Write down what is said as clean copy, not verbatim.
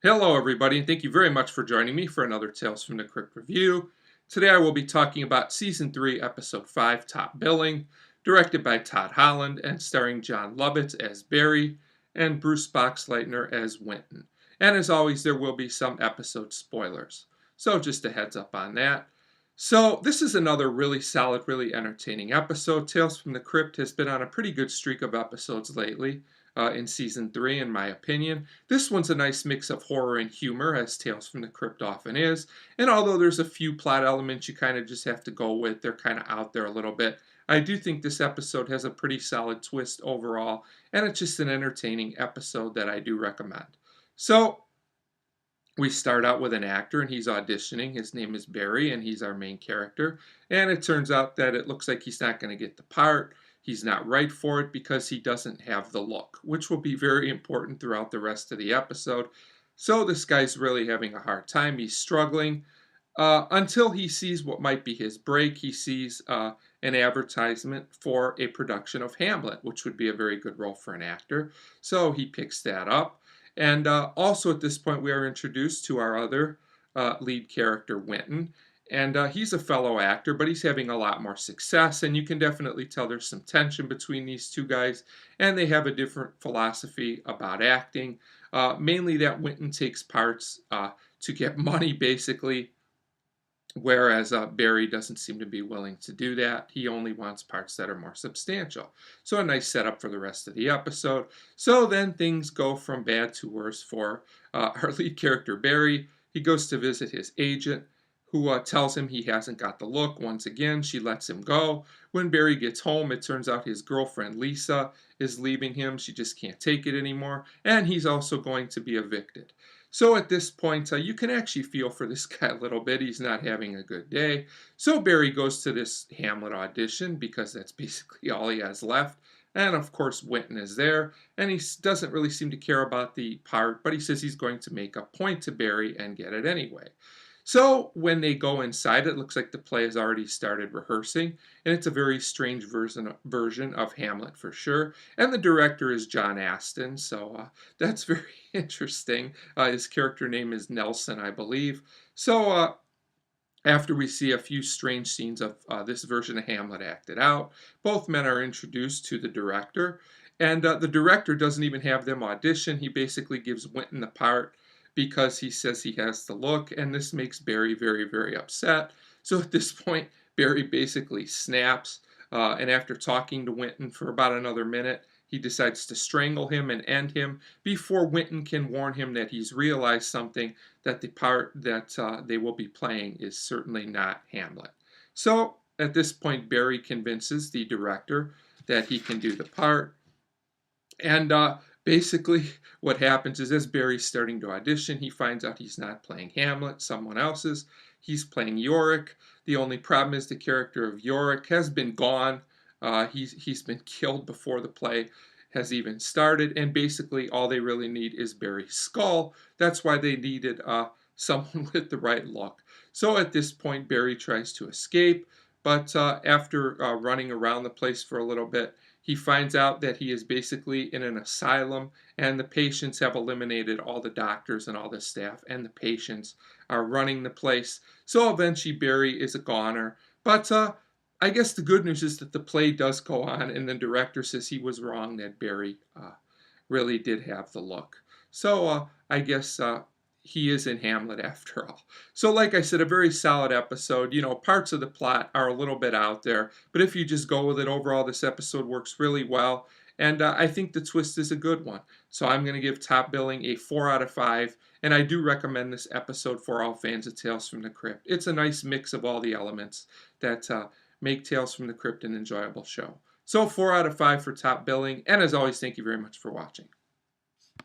Hello, everybody, and thank you very much for joining me for another Tales from the Crypt review. Today I will be talking about Season 3, Episode 5, Top Billing, directed by Todd Holland and starring Jon Lovitz as Barry and Bruce Boxleitner as Wynton. And as always, there will be some episode spoilers. So just a heads up on that. So this is another really solid, really entertaining episode. Tales from the Crypt has been on a pretty good streak of episodes lately. In season 3, in my opinion. This one's a nice mix of horror and humor, as Tales from the Crypt often is. And although there's a few plot elements you kind of just have to go with, they're kind of out there a little bit. I do think this episode has a pretty solid twist overall, and it's just an entertaining episode that I do recommend. So, we start out with an actor, and he's auditioning. His name is Barry, and he's our main character. And it turns out that it looks like he's not going to get the part. He's not right for it because he doesn't have the look, which will be very important throughout the rest of the episode. So this guy's really having a hard time. He's struggling until he sees what might be his break. He sees an advertisement for a production of Hamlet, which would be a very good role for an actor. So he picks that up. And also at this point, we are introduced to our other lead character, Wynton. And he's a fellow actor, but he's having a lot more success. And you can definitely tell there's some tension between these two guys. And they have a different philosophy about acting. Mainly that Wynton takes parts to get money, basically. Whereas Barry doesn't seem to be willing to do that. He only wants parts that are more substantial. So a nice setup for the rest of the episode. So then things go from bad to worse for our lead character, Barry. He goes to visit his agent, who tells him he hasn't got the look. Once again, she lets him go. When Barry gets home, it turns out his girlfriend, Lisa, is leaving him. She just can't take it anymore. And he's also going to be evicted. So at this point, you can actually feel for this guy a little bit. He's not having a good day. So Barry goes to this Hamlet audition because that's basically all he has left. And of course, Wynton is there, and he doesn't really seem to care about the part, but he says he's going to make a point to Barry and get it anyway. So when they go inside, it looks like the play has already started rehearsing, and it's a very strange version of Hamlet for sure. And the director is John Astin, so that's very interesting. His character name is Nelson, I believe. So after we see a few strange scenes of this version of Hamlet acted out, both men are introduced to the director, and the director doesn't even have them audition. He basically gives Wynton the part because he says he has the look, and this makes Barry very, very upset. So at this point, Barry basically snaps, and after talking to Wynton for about another minute, he decides to strangle him and end him before Wynton can warn him that he's realized something, that the part that they will be playing is certainly not Hamlet. So at this point, Barry convinces the director that he can do the part, and basically, what happens is as Barry's starting to audition, he finds out he's not playing Hamlet, someone else's. He's playing Yorick. The only problem is the character of Yorick has been gone. He's been killed before the play has even started, and basically all they really need is Barry's skull. That's why they needed someone with the right look. So at this point, Barry tries to escape, but after running around the place for a little bit, he finds out that he is basically in an asylum, and the patients have eliminated all the doctors and all the staff, and the patients are running the place. So eventually Barry is a goner. But I guess the good news is that the play does go on, and the director says he was wrong, that Barry really did have the look. So I guess he is in Hamlet after all. So like I said, a very solid episode. You know, parts of the plot are a little bit out there, but if you just go with it, overall this episode works really well, and I think the twist is a good one. So I'm going to give Top Billing a 4 out of 5, and I do recommend this episode for all fans of Tales from the Crypt. It's a nice mix of all the elements that make Tales from the Crypt an enjoyable show. So 4 out of 5 for Top Billing, and as always, thank you very much for watching.